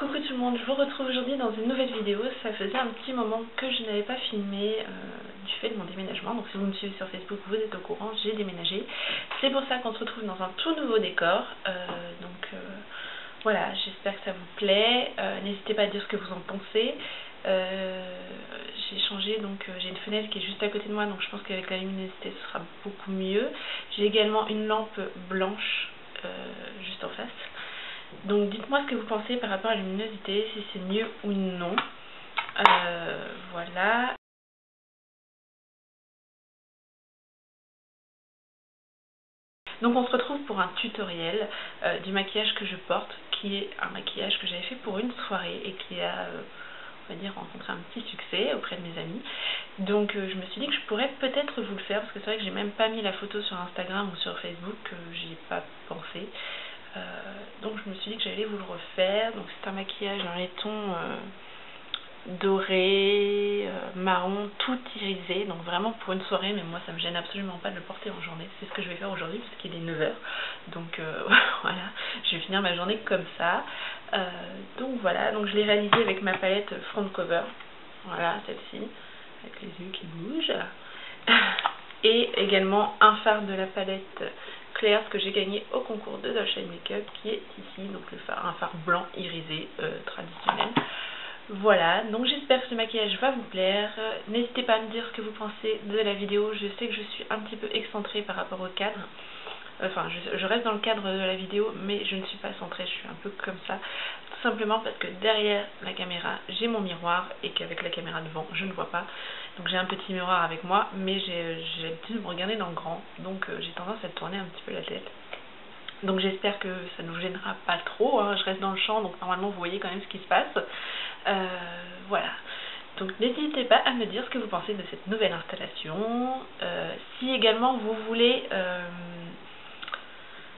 Coucou tout le monde, je vous retrouve aujourd'hui dans une nouvelle vidéo. Ça faisait un petit moment que je n'avais pas filmé du fait de mon déménagement. Donc si vous me suivez sur Facebook, vous êtes au courant, j'ai déménagé. C'est pour ça qu'on se retrouve dans un tout nouveau décor. Voilà, j'espère que ça vous plaît. N'hésitez pas à dire ce que vous en pensez. J'ai changé, donc j'ai une fenêtre qui est juste à côté de moi, donc je pense qu'avec la luminosité ce sera beaucoup mieux. J'ai également une lampe blanche juste en face. Donc dites-moi ce que vous pensez par rapport à la luminosité, si c'est mieux ou non. Voilà. Donc on se retrouve pour un tutoriel du maquillage que je porte, qui est un maquillage que j'avais fait pour une soirée et qui a, on va dire, rencontré un petit succès auprès de mes amis. Donc je me suis dit que je pourrais peut-être vous le faire, parce que c'est vrai que j'ai même pas mis la photo sur Instagram ou sur Facebook, j'y ai pas pensé. Donc je me suis dit que j'allais vous le refaire. Donc c'est un maquillage dans les tons doré, marron, tout irisé, donc vraiment pour une soirée, mais moi ça me gêne absolument pas de le porter en journée. C'est ce que je vais faire aujourd'hui puisqu'il est 9 h, donc voilà, je vais finir ma journée comme ça. Donc voilà, donc je l'ai réalisé avec ma palette Front Cover, voilà, celle-ci, avec les yeux qui bougent, et également un fard de la palette Claire's que j'ai gagné au concours de Dolce & Makeup, qui est ici, donc un fard blanc irisé traditionnel. Voilà, donc j'espère que ce maquillage va vous plaire. N'hésitez pas à me dire ce que vous pensez de la vidéo. Je sais que je suis un petit peu excentrée par rapport au cadre. Enfin, je reste dans le cadre de la vidéo, mais je ne suis pas centrée, je suis un peu comme ça. Tout simplement parce que derrière la caméra, j'ai mon miroir et qu'avec la caméra devant, je ne vois pas. Donc j'ai un petit miroir avec moi, mais j'ai l'habitude de me regarder dans le grand. Donc j'ai tendance à tourner un petit peu la tête. Donc j'espère que ça ne vous gênera pas trop, hein. Je reste dans le champ, donc normalement vous voyez quand même ce qui se passe. Voilà. Donc n'hésitez pas à me dire ce que vous pensez de cette nouvelle installation. Si également vous voulez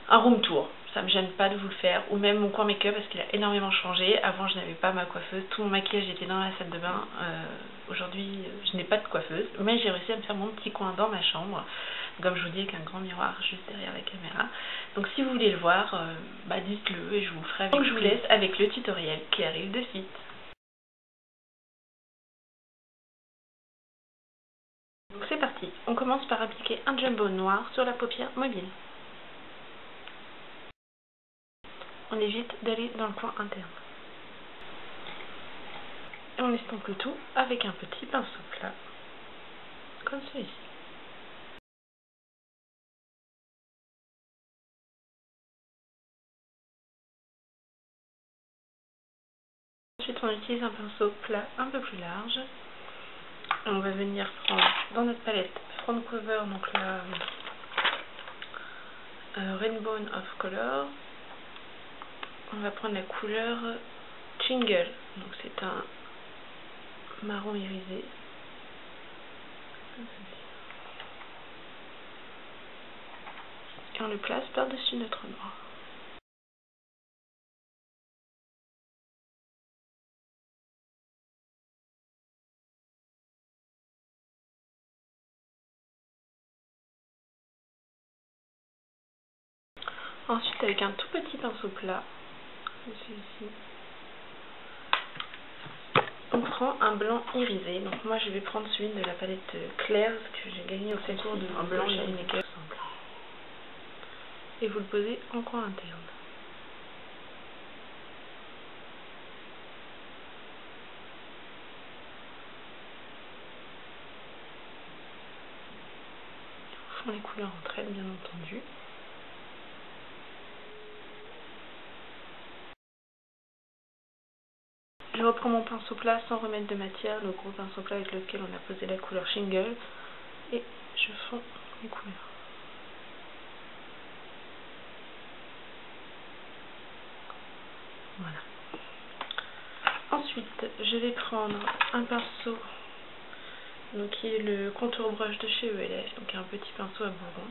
un room tour, ça me gêne pas de vous le faire, ou même mon coin make-up parce qu'il a énormément changé. Avant je n'avais pas ma coiffeuse, tout mon maquillage était dans la salle de bain. Aujourd'hui je n'ai pas de coiffeuse, mais j'ai réussi à me faire mon petit coin dans ma chambre, comme je vous dis, avec un grand miroir juste derrière la caméra. Donc si vous voulez le voir, dites-le et je vous le ferai avec. Donc je vous laisse avec le tutoriel qui arrive de suite. C'est parti, on commence par appliquer un jumbo noir sur la paupière mobile. On évite d'aller dans le coin interne. Et on estompe le tout avec un petit pinceau plat, comme celui-ci. Ensuite on utilise un pinceau plat un peu plus large. Et on va venir prendre dans notre palette Front Cover, donc la Rainbow of Color. On va prendre la couleur Jingle, donc c'est un marron irisé. Et on le place par-dessus notre noir. Ensuite, avec un tout petit pinceau plat, comme celui-ci, on prend un blanc irisé. Donc moi, je vais prendre celui de la palette Claire's que j'ai gagné au concours de un blanc irisé. Et vous le posez en coin interne. Vous font les couleurs entre elles, bien entendu. Je reprends mon pinceau plat sans remettre de matière, le gros pinceau plat avec lequel on a posé la couleur Shingle, et je fonds les couleurs. Voilà. Ensuite, je vais prendre un pinceau donc, qui est le contour brush de chez ELF, donc un petit pinceau à bourron.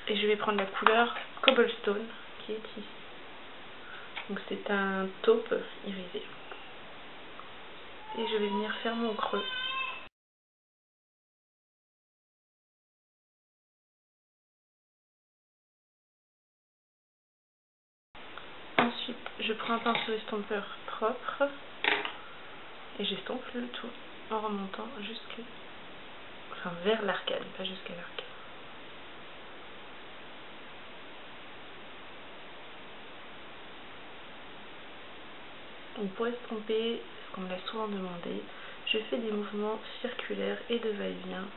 Et je vais prendre la couleur Cobblestone qui est ici. Donc c'est un taupe irisé. Et je vais venir faire mon creux. Ensuite, je prends un pinceau estompeur propre et j'estompe le tout en remontant vers l'arcade, pas jusqu'à l'arcade. Donc pour estomper, ce qu'on me l'a souvent demandé, je fais des mouvements circulaires et de va-et-vient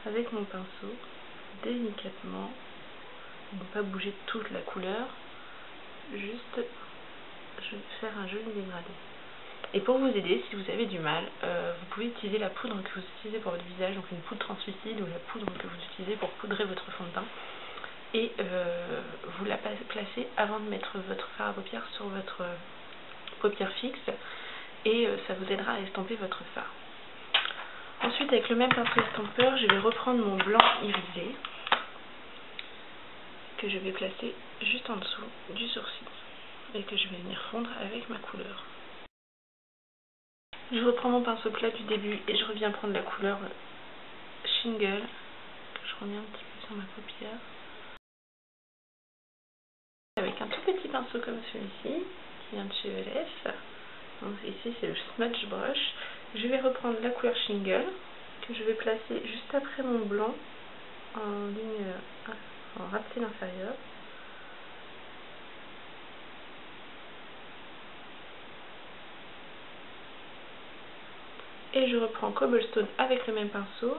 avec mon pinceau, délicatement, ne pas bouger toute la couleur, juste je vais faire un joli dégradé. Et pour vous aider, si vous avez du mal, vous pouvez utiliser la poudre que vous utilisez pour votre visage, donc une poudre translucide ou la poudre que vous utilisez pour poudrer votre fond de teint. Et vous la placez avant de mettre votre fard à paupières sur votre paupière fixe et ça vous aidera à estomper votre fard. Ensuite, avec le même pinceau estompeur, je vais reprendre mon blanc irisé que je vais placer juste en dessous du sourcil et que je vais venir fondre avec ma couleur. Je reprends mon pinceau plat du début et je reviens prendre la couleur Shingle que je remets un petit peu sur ma paupière. Avec un tout petit pinceau comme celui-ci qui vient de chez ELF. Donc ici c'est le Smudge Brush. Je vais reprendre la couleur Shingle que je vais placer juste après mon blanc en ligne en racine inférieure. Et je reprends Cobblestone avec le même pinceau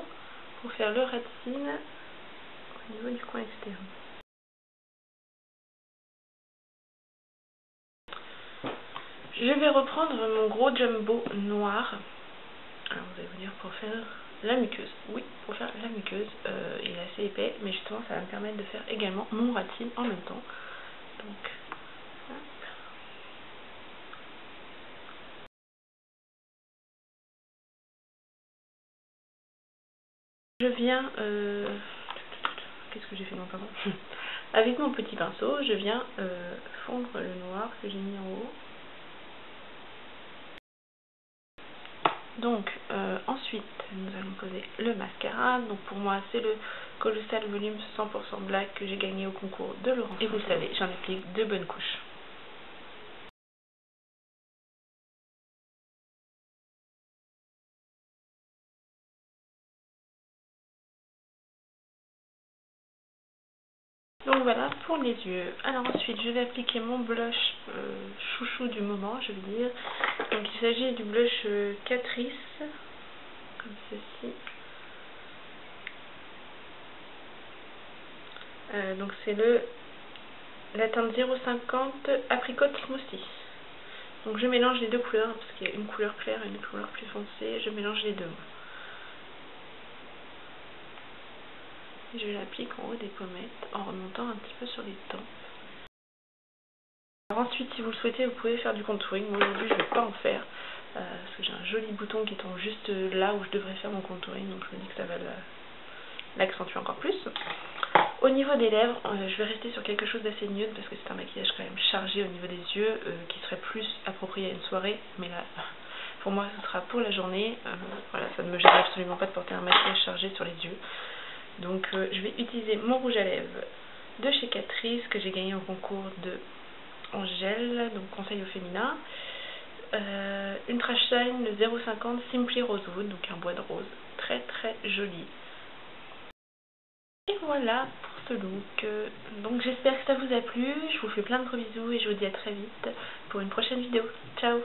pour faire le racine au niveau du coin externe. Je vais reprendre mon gros jumbo noir. Alors vous allez vous dire pour faire la muqueuse. Oui, pour faire la muqueuse, il est assez épais, mais justement ça va me permettre de faire également mon racine en même temps. Donc, hop. Je viens, qu'est-ce que j'ai fait, non pardon. Avec mon petit pinceau, je viens fondre le noir que j'ai mis en haut. Donc ensuite nous allons poser le mascara. Donc pour moi c'est le Colossal Volume 100% Black que j'ai gagné au concours de Laurent. Et vous savez, j'en applique 2 bonnes couches. Donc voilà pour les yeux. Alors ensuite je vais appliquer mon blush chouchou du moment, je veux dire. Donc il s'agit du blush Catrice, comme ceci. Donc c'est la teinte 050 Apricot Smoothie. Donc je mélange les deux couleurs parce qu'il y a une couleur claire et une couleur plus foncée. Je mélange les deux. Et je l'applique en haut des pommettes en remontant un petit peu sur les tempes. Alors ensuite, si vous le souhaitez, vous pouvez faire du contouring. Moi aujourd'hui je ne vais pas en faire parce que j'ai un joli bouton qui tombe juste là où je devrais faire mon contouring. Donc je me dis que ça va l'accentuer encore plus. Au niveau des lèvres, je vais rester sur quelque chose d'assez nude parce que c'est un maquillage quand même chargé au niveau des yeux qui serait plus approprié à une soirée. Mais là, pour moi, ce sera pour la journée. Voilà, ça ne me gêne absolument pas de porter un maquillage chargé sur les yeux. Donc je vais utiliser mon rouge à lèvres de chez Catrice que j'ai gagné au concours de Angèle, donc conseil au féminin. Ultra Shine le 050 Simply Rosewood, donc un bois de rose très très joli. Et voilà pour ce look. Donc j'espère que ça vous a plu, je vous fais plein de gros bisous et je vous dis à très vite pour une prochaine vidéo. Ciao!